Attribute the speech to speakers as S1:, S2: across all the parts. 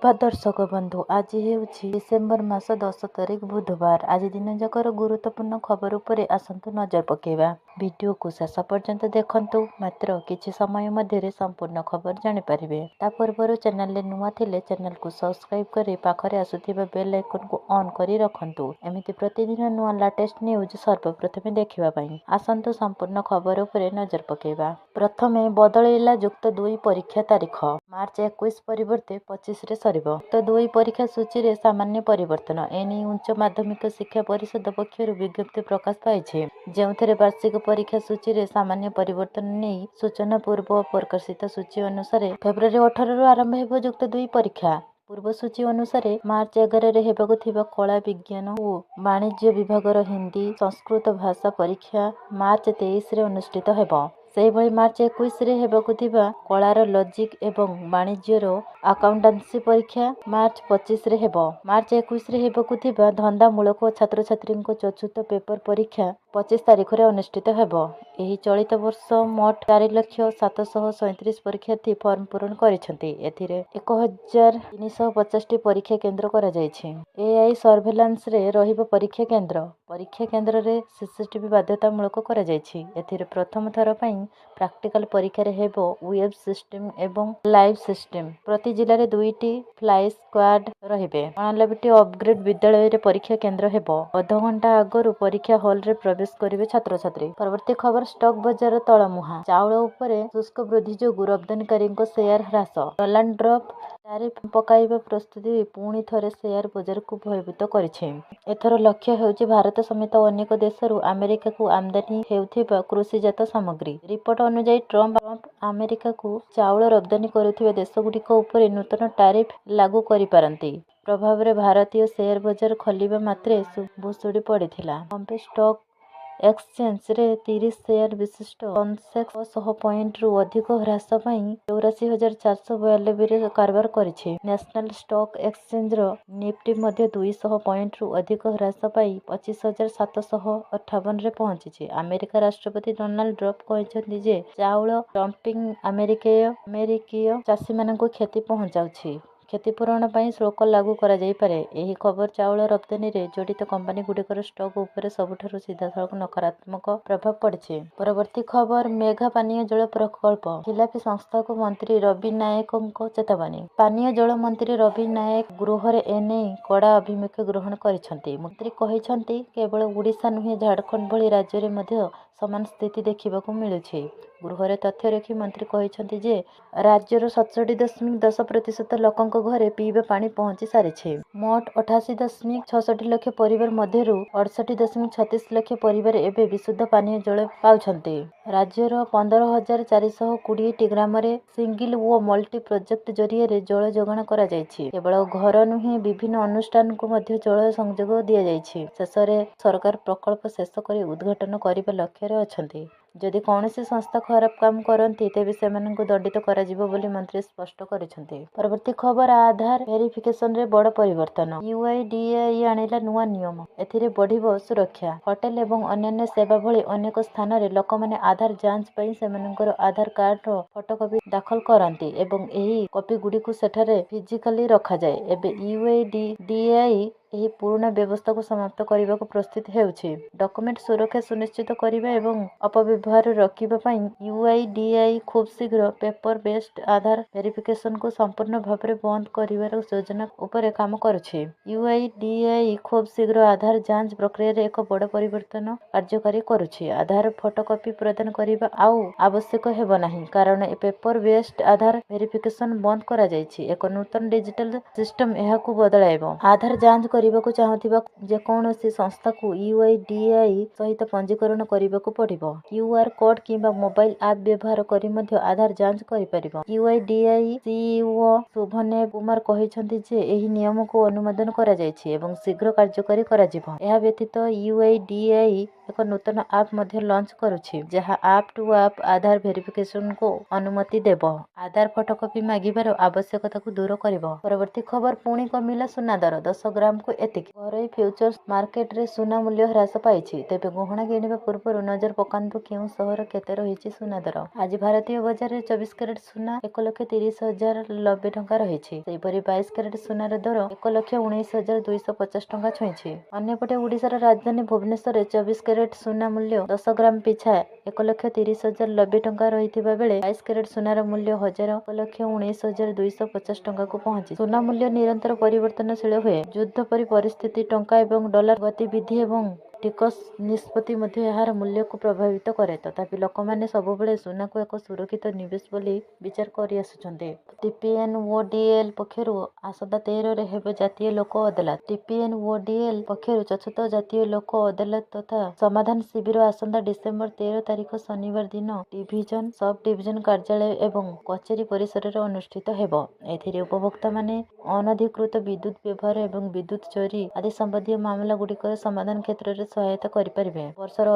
S1: सुप्रभात दर्शक बंधु। आज हेउछि डिसेम्बर मास 10 तारिख बुधवार। आज दिन जाकर गुरुत्वपूर्ण खबर उपरे आसंतु नजर पकेबा। वीडियो को शेष पर्यंत देखंतु। मात्र किछि समय मध्य संपूर्ण खबर जानि परिबे। ता पूर्व चैनल ले नुआ थिले चैनल को सब्सक्राइब करी पाखरे आसुथिबा बेल आइकन को ऑन करी रखंतु। एमिति प्रतिदिन नुआ लेटेस्ट न्यूज सर्वप्रथमे देखिबा पई आसंतु संपूर्ण खबर उपरे नजर पकेबा। प्रथमे बदलैला युक्त 2 परीक्षा तारीख। मार्च 21 परिवर्ते 25 रे सरिबो। युक्त 2 परीक्षा सूची रे सामान्य परिवर्तन एनी उच्च माध्यमिक शिक्षा परिषद पक्षरु विज्ञप्ति प्रकाश पाइछे। जेउथरे वार्षिक परीक्षा सूची रे सामान्य परिवर्तन नै सूचना पूर्व प्रकाशित सूची अनुसार फेब्रुआरी 18 रु आरंभ हेबो युक्त 2 परीक्षा। पूर्व सूची अनुसार मार्च 11 रे हेबाकु थिबा कला विज्ञान और वाणिज्य विभागर हिंदी संस्कृत भाषा परीक्षा मार्च 23 रे अनुष्ठित हेबो। सेहिभଳି मार्च 21 रे हेबाकु थिबा कलार लॉजिक एवं वाणिज्यर अकाउंटेंसी परीक्षा मार्च 25 रे हेबो। मार्च 21 रे हेबाकु थिबा धंदामूलक छात्र छात्री चतुर्थ पेपर परीक्षा 25 तारिख रे अनुष्ठित हेबो। एही चलित वर्ष मोट 4,737 परीक्षार्थी फॉर्म पूरण करिसेंती। एथिरे 1,350 टी परीक्षा केंद्र करा जायछि। एआई सर्वेलांस रे रहिबो परीक्षा केंद्र रे सीसीटीवी बाध्यतामूलक करा जायछि। एथिरे प्रथम थर पई प्रैक्टिकल परीक्षा रे हेबो वेब सिस्टम एवं लाइव सिस्टम। प्रति जिल्ला रे 2टी फ्लाई स्क्वाड रहिबे। 99टी अपग्रेड विद्यालय रे परीक्षा केंद्र हेबो। आधा घंटा आगरु परीक्षा हॉल रे प्रवेश करिवे छात्र छात्री। परवर्ती खबर स्टॉक बाजार तळमुहा। चाउल उपरे शुल्क वृद्धि जोगु रप्तानिकारी शेयर ह्रास। डोनाल्ड ट्रम्प टैरिफ पकाइबा प्रस्तुति पुणी थरे शेयर बाजार को भयभीत करिछे। एथर लक्ष्य हेउछि भारत समेत अनेक देशरू अमेरिका को आमदानी हेउथिबा कृषिजात सामग्री। रिपोर्ट अनुसार ट्रम्प अमेरिका को चाउल रप्तानी करुथिबा देशगुड़िक उपरे नूतन टैरिफ लागू करिपारंती। प्रभाव रे भारतीय शेयर बाजार खलिबा मात्रे भुसुड़ी पड़िथिला। बॉम्बे स्टॉक एक्सचेंज रे 30 शेयर विशिष्ट सेंसेक्स 100 पॉइंट रु अधिक ह्रास पई 84,492 रे कारबार करिछे। नेशनल स्टॉक एक्सचेंज रो निफ्टी मध्ये 200 पॉइंट रु अधिक ह्रास पाई 25,758 रे पहुंचीछे। अमेरिका राष्ट्रपति डोनाल्ड ट्रम्प कहछन्ती जे चाउल डंपिंग अमेरिकीय चाषी मानकु क्षति पहुंचाउछि। क्षतिपूरण पई शुल्क लागू करा जाई पारे। एही खबर चाउल रप्तानी रे जड़ित कंपनी गुड़िकर स्टॉक उपरे सबुठारु सीधासळख नकारात्मक प्रभाव पड़िछे। परवर्ती खबर मेघा पानीय जल प्रकल्प खिलाफी संस्था को मंत्री रवि नायक चेतावनी। पानीय जल मंत्री रवि नायक गृहरे एने कड़ा अभिमुख्य ग्रहण करिसंती। मंत्री कहिसंती केवल ओडिशा नुहे झारखंड भली राज्य रे मध्य समान स्थिति देखिबाकू मिलुछि। गृहरे तथ्य रखी मंत्री कहिसंती जे राज्यर 67.10% लोकंक घरे पीवा पानी पहुंची सारिछे। मोट 88.66 लाख परिवार मध्यरु 68.36 लाख परिवार एबे विशुद्ध पानीय जल पाउछंती। राज्यर 15,420 टी ग्राम रे सिंगल ओ मल्टी प्रोजेक्ट जरिए रे जल जोगाण करा जायछि। केवल घर नुहे विभिन्न अनुष्ठान को मध्य जल संयोग दिया जायछि। शेषरे सरकार प्रकल्प शेष करी उद्घाटन करिबा लक्ष्य रे अछंती। जदि कौनसी संस्था खराब काम करती तेबे सेमानंकु दंडित करा जिवो बोली मंत्री स्पष्ट करिसंती। परवर्ती खबर आधार वेरिफिकेशन रे बड़ परिवर्तन। यूआईडीएआई आनिला नुआ नियम। एथिरे बढ़िबो सुरक्षा। होटल एवं अन्य सेवा भली अनेक स्थान रे लोकमाने आधार जांच पई सेमानंकर आधार कार्ड रो फोटोकॉपी दाखल करंती एवं एही कॉपी गुडी को सेठारे फिजिकली रखा जाय। एबे यूआईडीएआई एही पूर्ण व्यवस्था को समाप्त करने को प्रस्तुत हेउछि। डॉक्यूमेंट सुरक्षा सुनिश्चित करिबा एवं अपव्यवहार रोकिबा पई यूआईडीएआई खूब शीघ्र पेपर बेस्ड आधार वेरिफिकेशन को संपूर्ण भाबरे बंद करिवार योजना उपरे काम करुछि। यूआईडीएआई खूब शीघ्र आधार जांच प्रक्रिया रे एक बड़ परिवर्तन कार्यकारी करुछि। आधार फोटोकॉपी प्रदान करिबा आउ आवश्यक हेबो नाही कारण पेपर बेस्ड आधार वेरिफिकेशन बंद करा जायछि। एक नूतन डिजिटल सिस्टम एहाकू बदलाइबो। आधार जांच କରିବାକୁ ଚାହୁଁଥିବା ଯେକୌଣସି ସଂସ୍ଥାକୁ यूआईडीएआई ସହିତ ପଞ୍ଜୀକରଣ କରିବାକୁ ପଡ଼ିବ। କ୍ୟୁଆର୍ କୋଡ୍ କିମ୍ବା ମୋବାଇଲ ଆପ୍ ବ୍ୟବହାର କରି ମଧ୍ୟ ଆଧାର ଯାଞ୍ଚ କରିପାରିବ। यूआईडीएआई ସିଇଓ ଶୁଭନେବ କୁମାର କହିଛନ୍ତି ଯେ ଏହି ନିୟମକୁ ଅନୁମୋଦନ କରାଯାଇଛି ଏବଂ ଶୀଘ୍ର କାର୍ଯ୍ୟକାରୀ କରାଯିବ। ଏହା ବ୍ୟତୀତ यूआईडीएआई ଏକ ନୂତନ ଆପ୍ ମଧ୍ୟ ଲଞ୍ଚ କରୁଛି ଯାହା ଆପ୍ ଟୁ ଆପ୍ ଆଧାର ଭେରିଫିକେସନକୁ ଅନୁମତି ଦେବ। ଆଧାର ଫଟୋକପି ମାଗିବାର ଆବଶ୍ୟକତାକୁ ଦୂର କରିବ। ପରବର୍ତ୍ତୀ ଖବର ପୁଣି କମିଲା ସୁନା ଦର। 10 ଗ୍ରାମକୁ ଦେଖିବାକୁ ଏତିକି। ଘରୋଇ ଫ୍ୟୁଚର୍ସ ମାର୍କେଟରେ ସୁନା ମୂଲ୍ୟ ହ୍ରାସ ପାଇଛି। ତେବେ ଗହଣା କିଣିବା ପୂର୍ବରୁ ନଜର ପକାନ୍ତୁ କେଉଁ ସହର କେତେ ରହିଛି ସୁନା ଦର। ଆଜି ଭାରତୀୟ ବଜାରରେ 24 କ୍ୟାରେଟ ସୁନା 1,30,090 ଟଙ୍କା ରହିଛି। ସେହିପରି 22 କ୍ୟାରେଟ ସୁନାର ଦର 1,19,250 ଟଙ୍କା ଛୁଇଁଛି। ଅନ୍ୟପଟେ ଓଡ଼ିଶାର ରାଜଧାନୀ ଭୁବନେଶ୍ୱରରେ 24 କ୍ୟାରେଟ ସୁନା ମୂଲ୍ୟ 10 ଗ୍ରାମ ପିଛା 1,30,090 ଟଙ୍କା ରହିଥିବା ବେଳେ 22 କ୍ୟାରେଟ ସୁନାର ମୂଲ୍ୟ 1,19,250 ଟଙ୍କାକୁ ପହଞ୍ଚିଛି। ସୁନା ମୂଲ୍ୟ ନିରନ୍ତର ପରିବର୍ତ୍ତନଶୀଳ ହୁଏ। ଯୁଦ୍ଧ ପରି ପରିସ୍ଥିତି, ଟଙ୍କା ଏବଂ ଡଲାର ଗତିବିଧି ଏବଂ ଟିକସ ନିଷ୍ପତ୍ତି ମଧ୍ୟ ଏହାର ମୂଲ୍ୟକୁ ପ୍ରଭାବିତ କରେ। ତଥାପି ଲୋକମାନେ ସବୁବେଳେ ସୁନାକୁ ଏକ ସୁରକ୍ଷିତ ନିବେଶ ବୋଲି ବିଚାର କରିଆସୁଛନ୍ତି। TPNODL ପକ୍ଷରୁ ଆସନ୍ତା 13ରେ ହେବ ଜାତୀୟ ଲୋକ ଅଦାଲତ। TPNODL ପକ୍ଷରୁ 4ଥ ଜାତୀୟ ଲୋକ ଅଦାଲତ ତଥା ସମାଧାନ ଶିବିର ଆସନ୍ତା ଡିସେମ୍ବର 13 ତାରିଖ ଶନିବାର ଦିନ ଡିଭିଜନ, ସବ୍ ଡିଭିଜନ କାର୍ଯ୍ୟାଳୟ ଏବଂ କଚେରୀ ପରିସରରେ ଅନୁଷ୍ଠିତ ହେବ। ଏଥିରେ ଉପଭୋକ୍ତାମାନେ ଅନଧିକୃତ ବିଦ୍ୟୁତ୍ ବ୍ୟବହାର ଏବଂ ବିଦ୍ୟୁତ୍ ଚୋରି ଆଦି ସମ୍ବନ୍ଧୀୟ ମାମଲାଗୁଡ଼ିକର ସମାଧାନ କ୍ଷେତ୍ରରେ ସହାୟତା କରିପାରିବେ। ବର୍ଷର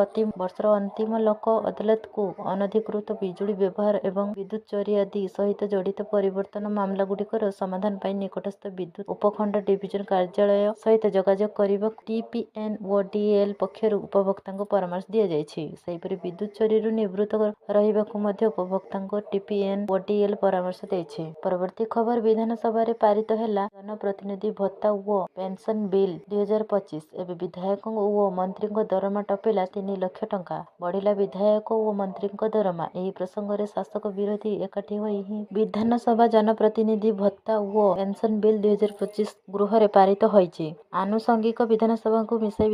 S1: ଅନ୍ତିମ ଲୋକ ଅଦାଲତକୁ ଅନଧିକୃତ ବିଜୁଳି ବ୍ୟବହାର ଏବଂ ବିଦ୍ୟୁତ୍ ଚୋରି ଆଦି ସହିତ ଜଡ଼ିତ ପରିବର୍ତ୍ତନ ମାମଲାଗୁଡ଼ିକର ସମାଧାନ ପାଇଁ ନିକଟସ୍ଥ ବିଦ୍ୟୁତ୍ ଉପଖଣ୍ଡ ଡିଭିଜନ କାର୍ଯ୍ୟାଳୟ ସହିତ ଯୋଗାଯୋଗ କରିବାକୁ TPNODL ପକ୍ଷରୁ ଉପଭୋକ୍ତାଙ୍କୁ ପରାମର୍ଶ ଦିଆଯାଇଛି। ସେହିପରି ବିଦ୍ୟୁତ୍ ଚୋରିରୁ ନିବୃତ୍ତ ରହିବାକୁ ମଧ୍ୟ ଉପଭୋକ୍ତାଙ୍କୁ TPNODL ପରାମର୍ଶ ଦେଇଛି। ପରବର୍ତ୍ତୀ ଖବର ବିଧାନସଭାରେ ପାରିତ ହେଲା ଜନପ୍ରତିନିଧି ଭତ୍ତା ଓ ପେନ୍ସନ୍ ବିଲ୍ 2025। ଏବେ ବିଧାୟକ ଓ ମନ୍ତ୍ରୀଙ୍କ ଦରମା ଟପିଲା 3 ଲକ୍ଷ ଟଙ୍କା। ବଢ଼ିଲା ବିଧାୟକ ଓ ମନ୍ତ୍ରୀଙ୍କ ଦରମା। ଏହି ପ୍ରସଙ୍ଗରେ ଶାସକ ବିରୋଧୀ ଏକାଠି ହୋଇ ବିଧାନସଭା ଜନପ୍ରତିନିଧି ଭତ୍ତା ଓ ପେନ୍ସନ୍ ବିଲ୍ 2025 ଗୃହରେ ପାରିତ ହୋଇଛି। ଆନୁଷଙ୍ଗିକ ବିଧାନସଭାକୁ ମିଶାଇ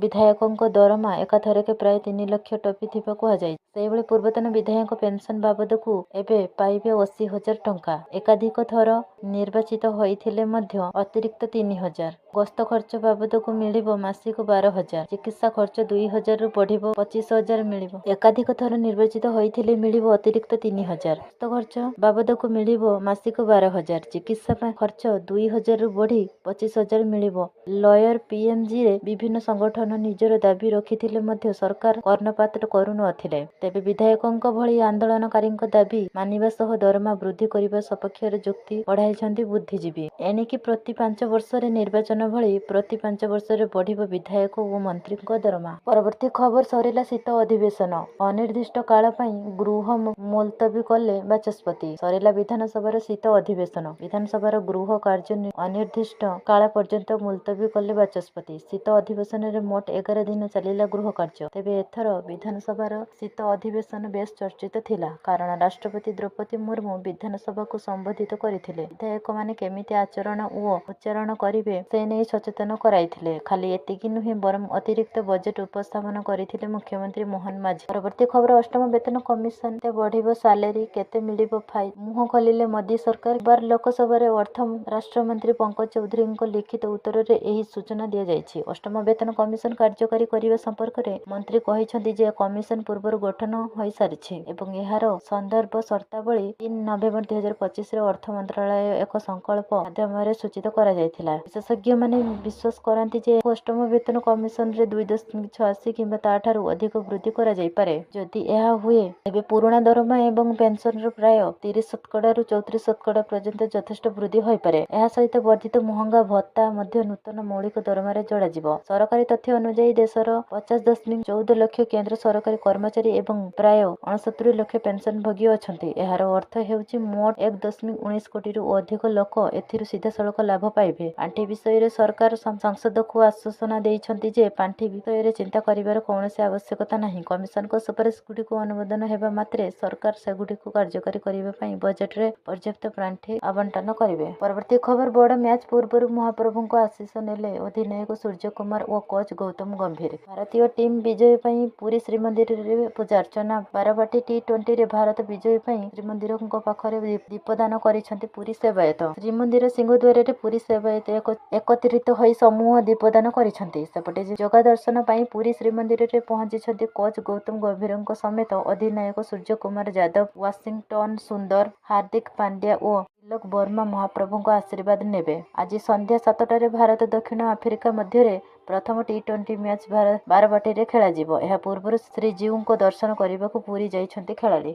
S1: ବିଧାୟକଙ୍କ ଦରମା ଏକାଥରକେ ପ୍ରାୟ 3 ଲକ୍ଷ ଟପିଥିବା କୁହାଯାଇଛି। ସେହିଭଳି ପୂର୍ବତନ ବିଧାୟକ ପେନ୍ସନ୍ ବାବଦକୁ ଏବେ ପାଇବେ 80,000 ଟଙ୍କା। ଏକାଧିକ ଥର ନିର୍ବାଚିତ ହୋଇଥିଲେ ମଧ୍ୟ ଅତିରିକ୍ତ 3,000। ଗସ୍ତ ଖର୍ଚ୍ଚ ବାବଦକୁ ମିଳିବ ମାସିକ 12,000। ଚିକିତ୍ସା ଖର୍ଚ୍ଚ 2,000ରୁ ବଢ଼ିବ 25,000 ମିଳିବ। ଏକାଧିକ ଥର ନିର୍ବାଚିତ ହୋଇଥିଲେ ମିଳିବ ଅତିରିକ୍ତ 3,000। ଗସ୍ତ ଖର୍ଚ୍ଚ ବାବଦକୁ ମିଳିବ ମାସିକ 12,000। ଚିକିତ୍ସା ଖର୍ଚ୍ଚ 2,000ରୁ ବଢ଼ି 25,000 ମିଳିବ। ଲୟର PMGରେ ବିଭିନ୍ନ ସଂଗଠନ ନିଜର ଦାବି ରଖିଥିଲେ ମଧ୍ୟ ସରକାର କର୍ଣ୍ଣପାତ କରୁନଥିଲେ। ତେବେ ବିଧାୟକଙ୍କ ଭଳି ଆନ୍ଦୋଳନକାରୀଙ୍କ ଦାବି ମାନିବା ସହ ଦରମା ବୃଦ୍ଧି କରିବା ସପକ୍ଷରେ ଯୁକ୍ତି ବଢ଼ାଇଛନ୍ତି ବୁଦ୍ଧିଜୀବୀ। ଏଣିକି ପ୍ରତି 5 ବର୍ଷରେ ନିର୍ବାଚନ ଭଳି ପ୍ରତି 5 ବର୍ଷରେ ବଢ଼ିବ ବିଧାୟକ ଓ ମନ୍ତ୍ରୀଙ୍କ ଦରମା। ପରବର୍ତ୍ତୀ ଖବର ସରିଲା ଶୀତ ଅଧିବେଶନ। ଅନିର୍ଦ୍ଦିଷ୍ଟ କାଳ ପାଇଁ ଗୃହ ମୁଲତବୀ କଲେ ବାଚସ୍ପତି। ସରିଲା ବିଧାନସଭାର ଶୀତ ଅଧିବେଶନ। ବିଧାନସଭାର ଗୃହ କାର୍ଯ୍ୟ ଅନିର୍ଦ୍ଦିଷ୍ଟ କାଳ ପର୍ଯ୍ୟନ୍ତ ମୁଲତବୀ କଲେ ବାଚସ୍ପତି। ଶୀତ ଅଧିବେଶନରେ ମୋଟ 11 ଦିନ ଚାଲିଲା ଗୃହ କାର୍ଯ୍ୟ। ତେବେ ଏଥର ବିଧାନସଭାର ଶୀତ ଅଧିବେଶନ ବେଶ୍ ଚର୍ଚ୍ଚିତ ଥିଲା। କାରଣ ରାଷ୍ଟ୍ରପତି ଦ୍ରୌପଦୀ ମୁର୍ମୁ ବିଧାନସଭାକୁ ସମ୍ବୋଧିତ କରିଥିଲେ। ବିଧାୟକମାନେ କେମିତି ଆଚରଣ ଓ ଉଚ୍ଚାରଣ କରିବେ ସେ ନେଇ ସଚେତନ କରାଇଥିଲେ। ଖାଲି ଏତିକି ନୁହେଁ ବରଂ ଅତିରିକ୍ତ ବଜେଟ୍ ଉପସ୍ଥାପନ କରିଥିଲେ ମୁଖ୍ୟମନ୍ତ୍ରୀ ମୋହନ ମାଝୀ। ପରବର୍ତ୍ତୀ ଖବର ଅଷ୍ଟମ ବେତନ କମିଶନ କେତେ ବଢ଼ିବ ସାଲେରୀ, କେତେ ମିଳିବ ଫାଇଦା, ମୁହଁ ଖୋଲିଲେ ମୋଦି ସରକାର। ବାର ଲୋକସଭାରେ ଅର୍ଥ ରାଷ୍ଟ୍ରମନ୍ତ୍ରୀ ପଙ୍କଜ ଚୌଧୁରୀଙ୍କ ଲିଖିତ ଉତ୍ତରରେ ଏହି ସୂଚନା ଦିଆଯାଇଛି। ଅଷ୍ଟମ ବେତନ କମିଶନ କାର୍ଯ୍ୟକାରୀ କରିବା ସମ୍ପର୍କରେ ମନ୍ତ୍ରୀ କହିଛନ୍ତି ଯେ କମିଶନ ପୂର୍ବରୁ ଗଠନ ହୋଇସାରିଛି ଏବଂ ଏହାର ସନ୍ଦର୍ଭ ସର୍ତ୍ତାବଳୀ 3 ନଭେମ୍ବର 2025ରେ ଅର୍ଥ ମନ୍ତ୍ରଣାଳୟ ଏକ ସଂକଳ୍ପ ମାଧ୍ୟମରେ ସୂଚିତ କରାଯାଇଥିଲା। ବିଶେଷଜ୍ଞମାନେ ବିଶ୍ୱାସ କରନ୍ତି ଯେ ଅଷ୍ଟମ ବେତନ କମିଶନରେ 2.86 କିମ୍ବା ତାଠାରୁ ଅଧିକ ବୃଦ୍ଧି କରାଯାଇପାରେ। ଯଦି ଏହା ହୁଏ ତେବେ ପୁରୁଣା ଦରମା ଏବଂ ପେନ୍ସନର ପ୍ରାୟ 30% ରୁ 34% ପର୍ଯ୍ୟନ୍ତ ଯଥେଷ୍ଟ ବୃଦ୍ଧି ହୋଇପାରେ। ଏହା ସହିତ ବର୍ଦ୍ଧିତ ମହଙ୍ଗା ଭତ୍ତା ମଧ୍ୟ ନୂତନ ମୌଳିକ ଦରମାରେ ଯୋଡ଼ାଯିବ। ସରକାରୀ ତଥ୍ୟ ଅନୁଯାୟୀ ଦେଶର 50.14 ଲକ୍ଷ କେନ୍ଦ୍ର ସରକାରୀ କର୍ମଚାରୀ ଏବଂ ପ୍ରାୟ 69 ଲକ୍ଷ ପେନ୍ସନଭୋଗୀ ଅଛନ୍ତି। ଏହାର ଅର୍ଥ ହେଉଛି ମୋଟ 1.19 କୋଟିରୁ ଅଧିକ ଲୋକ ଏଥିରୁ ସିଧାସଳଖ ଲାଭ ପାଇବେ। ପାଣ୍ଠି ବିଷୟରେ ସରକାର ସଂସଦକୁ ଆଶ୍ୱାସନା ଦେଇଛନ୍ତି ଯେ ପାଣ୍ଠି ବିଷୟରେ ଚିନ୍ତା କରିବାର କୌଣସି ଆବଶ୍ୟକତା ନାହିଁ। କମିଶନଙ୍କ ସୁପାରିଶଗୁଡ଼ିକୁ ଅନୁମୋଦନ ହେବା ମାତ୍ରେ ସରକାର ସେଗୁଡ଼ିକୁ କାର୍ଯ୍ୟକାରୀ କରିବା ପାଇଁ ବଜେଟରେ ପର୍ଯ୍ୟାପ୍ତ ପାଣ୍ଠି ଆବଣ୍ଟନ କରିବେ। ପରବର୍ତ୍ତୀ ଖବର ବଡ଼ ମ୍ୟାଚ୍ ପୂର୍ବରୁ ମହାପ୍ରଭୁଙ୍କ ଆଶୀଷ ନେଲେ ଅଧିନାୟକ ସୂର୍ଯ୍ୟକୁମାର ଓ କୋଚ୍ ଗୌତମ ଗମ୍ଭୀର। ଭାରତୀୟ ଟିମ୍ ବିଜୟ ପାଇଁ ପୁରୀ ଶ୍ରୀମନ୍ଦିରରେ ପୂଜାର୍ଚ୍ଚନା। ବାରବାଟୀ T20ରେ ଭାରତ ବିଜୟ ପାଇଁ ଶ୍ରୀମନ୍ଦିରଙ୍କ ପାଖରେ ଦୀପଦାନ କରିଛନ୍ତି ପୁରୀ ସେବାୟତ। ଶ୍ରୀମନ୍ଦିର ସିଂହଦ୍ୱାରରେ ପୁରୀ ସେବାୟତ ଏକତ୍ରିତ ହୋଇ ସମୂହ ଦୀପଦାନ କରିଛନ୍ତି। ସେପଟେ ଜଗା ଦର୍ଶନ ପାଇଁ ପୁରୀ ଶ୍ରୀମନ୍ଦିରରେ ପହଞ୍ଚିଛନ୍ତି କୋଚ୍ ଗୌତମ ଗମ୍ଭୀରଙ୍କ ସମେତ ଅଧିନାୟକ ସୂର୍ଯ୍ୟକୁମାର ଯାଦବ, ୱାଶିଂଟନ ସୁନ୍ଦର, ହାର୍ଦ୍ଦିକ ପାଣ୍ଡ୍ୟା ଓ ତିଲକ ବର୍ମା ମହାପ୍ରଭୁଙ୍କ ଆଶୀର୍ବାଦ ନେବେ। ଆଜି ସନ୍ଧ୍ୟା 7ଟାରେ ଭାରତ ଦକ୍ଷିଣ ଆଫ୍ରିକା ମଧ୍ୟରେ ପ୍ରଥମ T20 ମ୍ୟାଚ୍ ବାରବାଟୀରେ ଖେଳାଯିବ। ଏହା ପୂର୍ବରୁ ଶ୍ରୀଜୀଉଙ୍କ ଦର୍ଶନ କରିବାକୁ ପୁରୀ ଯାଇଛନ୍ତି ଖେଳାଳି।